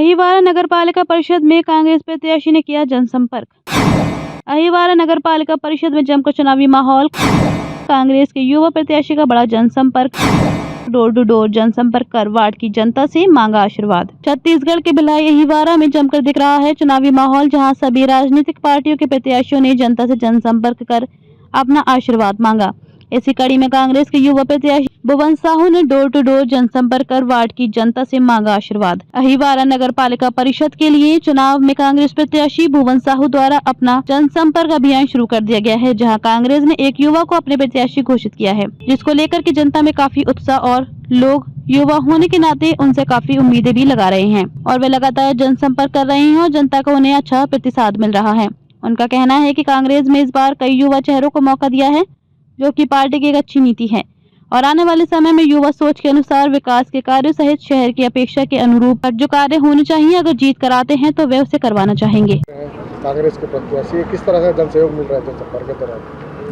अहिवारा नगर पालिका परिषद में कांग्रेस प्रत्याशी ने किया जनसंपर्क। अहिवारा नगर पालिका परिषद में जमकर चुनावी माहौल। कांग्रेस के युवा प्रत्याशी का बड़ा जनसंपर्क। डोर टू डोर जनसंपर्क कर वार्ड की जनता से मांगा आशीर्वाद। छत्तीसगढ़ के भिलाई अहिवारा में जमकर दिख रहा है चुनावी माहौल, जहां सभी राजनीतिक पार्टियों के प्रत्याशियों ने जनता से जनसंपर्क कर अपना आशीर्वाद मांगा। इसी कड़ी में कांग्रेस के युवा प्रत्याशी भुवन साहू ने डोर टू डोर जनसंपर्क कर वार्ड की जनता से मांगा आशीर्वाद। अहिवारा नगर पालिका परिषद के लिए चुनाव में कांग्रेस प्रत्याशी भुवन साहू द्वारा अपना जनसंपर्क अभियान शुरू कर दिया गया है, जहां कांग्रेस ने एक युवा को अपने प्रत्याशी घोषित किया है, जिसको लेकर के जनता में काफी उत्साह और लोग युवा होने के नाते उनसे काफी उम्मीदें भी लगा रहे हैं और वे लगातार जनसंपर्क कर रहे हैं और जनता को उन्हें अच्छा प्रतिसाद मिल रहा है। उनका कहना है कि कांग्रेस में इस बार कई युवा चेहरों को मौका दिया है, जो कि पार्टी की एक अच्छी नीति है और आने वाले समय में युवा सोच के अनुसार विकास के कार्य सहित शहर की अपेक्षा के अनुरूप जो कार्य होने चाहिए, अगर जीत कराते हैं तो वे उसे करवाना चाहेंगे। कांग्रेस के प्रत्याशी किस तरह से जनसहयोग मिल रहा है जनसंपर्क के दौरान?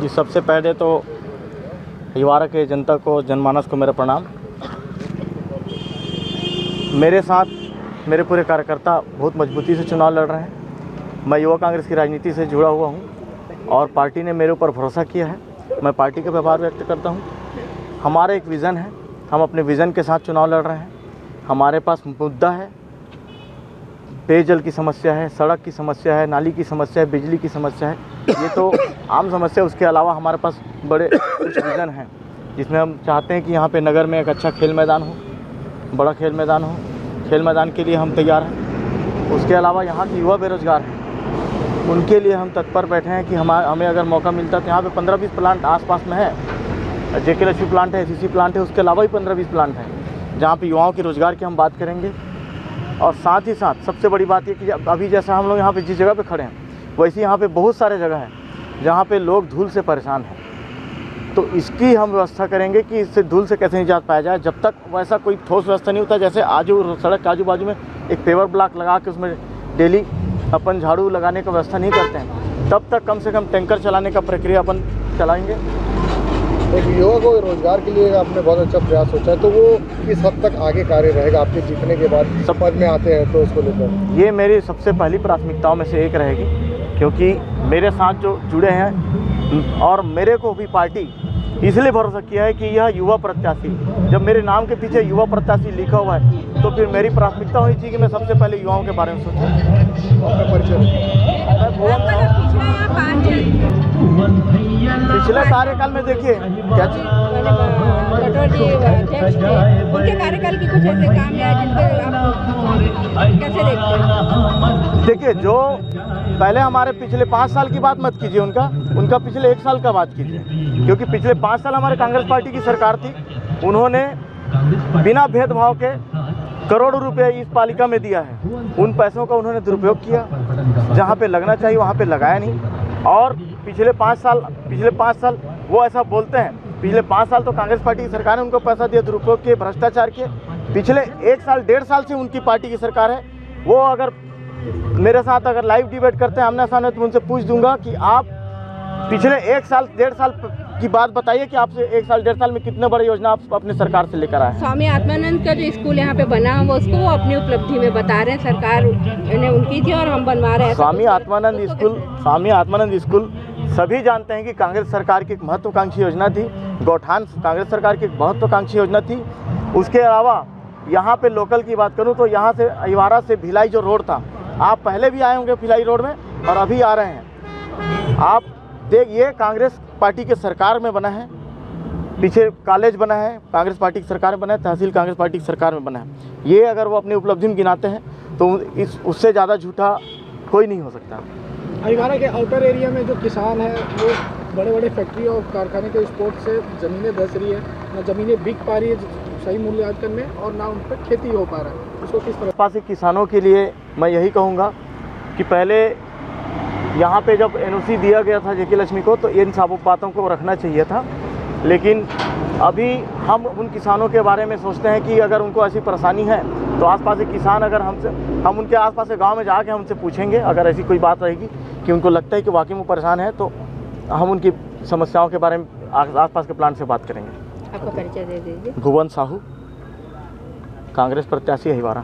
जी, सबसे पहले तो अहिवारा के जनता को, जनमानस को मेरा प्रणाम। मेरे साथ मेरे पूरे कार्यकर्ता बहुत मजबूती से चुनाव लड़ रहे हैं। मैं युवा कांग्रेस की राजनीति से जुड़ा हुआ हूं और पार्टी ने मेरे ऊपर भरोसा किया है। मैं पार्टी का व्यवहार व्यक्त करता हूं। हमारा एक विज़न है, हम अपने विज़न के साथ चुनाव लड़ रहे हैं। हमारे पास मुद्दा है, पेयजल की समस्या है, सड़क की समस्या है, नाली की समस्या है, बिजली की समस्या है। ये तो आम समस्या। उसके अलावा हमारे पास बड़े कुछ विज़न हैं, जिसमें हम चाहते हैं कि यहाँ पे नगर में एक अच्छा खेल मैदान हो, बड़ा खेल मैदान हो। खेल मैदान के लिए हम तैयार हैं। उसके अलावा यहाँ के युवा बेरोजगार हैं, उनके लिए हम तत्पर बैठे हैं कि हमें अगर मौका मिलता तो यहाँ पे 15-20 प्लांट आसपास में है। जेके लक्ष्मी प्लांट है, एसीसी प्लांट है, उसके अलावा भी 15-20 प्लांट हैं, जहाँ पे युवाओं के रोज़गार की हम बात करेंगे। और साथ ही साथ सबसे बड़ी बात ये कि अभी जैसा हम लोग यहाँ पे जिस जगह पे खड़े हैं, वैसे यहाँ पे बहुत सारे जगह हैं जहाँ पे लोग धूल से परेशान हैं। तो इसकी हम व्यवस्था करेंगे कि इससे धूल से कैसे निजात पाया जाए। जब तक वैसा कोई ठोस व्यवस्था नहीं होता, जैसे सड़क के आजू बाजू में एक पेवर ब्लॉक लगा के उसमें डेली अपन झाड़ू लगाने का व्यवस्था नहीं करते हैं, तब तक कम से कम टैंकर चलाने का प्रक्रिया अपन चलाएंगे। एक युवा को रोजगार के लिए आपने बहुत अच्छा प्रयास सोचा है, तो वो किस हद तक आगे कार्य रहेगा आपके जीतने के बाद? सब पद में आते हैं तो उसको लेकर ये मेरी सबसे पहली प्राथमिकताओं में से एक रहेगी, क्योंकि मेरे साथ जो जुड़े हैं और मेरे को भी पार्टी इसलिए भरोसा किया है कि यह युवा प्रत्याशी, जब मेरे नाम के पीछे युवा प्रत्याशी लिखा हुआ है तो फिर मेरी प्राथमिकता होनी चाहिए कि मैं सबसे पहले युवाओं के बारे में सोचूं। पिछले कार्यकाल में देखिए क्या चीज उनके कार्यकाल की कुछ ऐसे काम है जिनको कैसे देखते हैं? देखिए, जो पहले हमारे पिछले 5 साल की बात मत कीजिए, उनका पिछले 1 साल का बात कीजिए, क्योंकि पिछले 5 साल हमारे कांग्रेस पार्टी की सरकार थी। उन्होंने बिना भेदभाव के करोड़ों रुपए इस पालिका में दिया है। उन पैसों का उन्होंने दुरुपयोग किया, जहाँ पे लगना चाहिए वहाँ पे लगाया नहीं। और पिछले 5 साल वो ऐसा बोलते हैं, पिछले 5 साल तो कांग्रेस पार्टी की सरकार ने उनको पैसा दिया, दुरुपयोग किए, भ्रष्टाचार किए। पिछले 1 साल 1.5 साल से उनकी पार्टी की सरकार है। वो अगर मेरे साथ अगर लाइव डिबेट करते हैं आमने सामने, तो उनसे पूछ दूंगा कि आप पिछले 1 साल 1.5 साल की बात बताइए कि आपसे 1 साल 1.5 साल में कितने बड़ी योजना आप अपनी सरकार से लेकर आए। स्वामी आत्मानंद का जो स्कूल यहाँ पे बना वो उसको वो अपनी उपलब्धि में बता रहे हैं, सरकार ने उनकी थी और हम बनवा रहे हैं। स्वामी आत्मानंद स्कूल सभी जानते हैं कि कांग्रेस सरकार की एक महत्वाकांक्षी योजना थी। गौठान कांग्रेस सरकार की एक महत्वाकांक्षी योजना थी। उसके अलावा यहाँ पे लोकल की बात करूँ तो यहाँ से अहिवारा से भिलाई जो रोड था, आप पहले भी आए होंगे भिलाई रोड में और अभी आ रहे हैं। आप देखिए, कांग्रेस पार्टी के सरकार में बना है, पीछे कॉलेज बना है, कांग्रेस पार्टी की सरकार में बना है, तहसील कांग्रेस पार्टी की सरकार में बना है। ये अगर वो अपनी उपलब्धि में गिनाते हैं तो उससे ज़्यादा झूठा कोई नहीं हो सकता। अहिवारा के आउटर एरिया में जो किसान है वो बड़े बड़े फैक्ट्री और कारखाने के स्पोर्ट से ज़मीनें धंस रही है, ना ज़मीनें बिक पा रही है सही मूल्यांकन में और ना उन पर खेती हो पा रहा है। उसको किस तरह पास किसानों के लिए मैं यही कहूँगा कि पहले यहाँ पे जब एनओसी दिया गया था जेके लक्ष्मी को, तो इन सब बातों को रखना चाहिए था। लेकिन अभी हम उन किसानों के बारे में सोचते हैं कि अगर उनको ऐसी परेशानी है तो आसपास के किसान अगर हम उनके आसपास के गांव में जाके हम उनसे पूछेंगे, अगर ऐसी कोई बात रहेगी कि उनको लगता है कि वाकई में परेशान है, तो हम उनकी समस्याओं के बारे में आसपास के प्लांट से बात करेंगे। आपका परिचय दे दीजिए। भुवन साहू, कांग्रेस प्रत्याशी अहिवारा।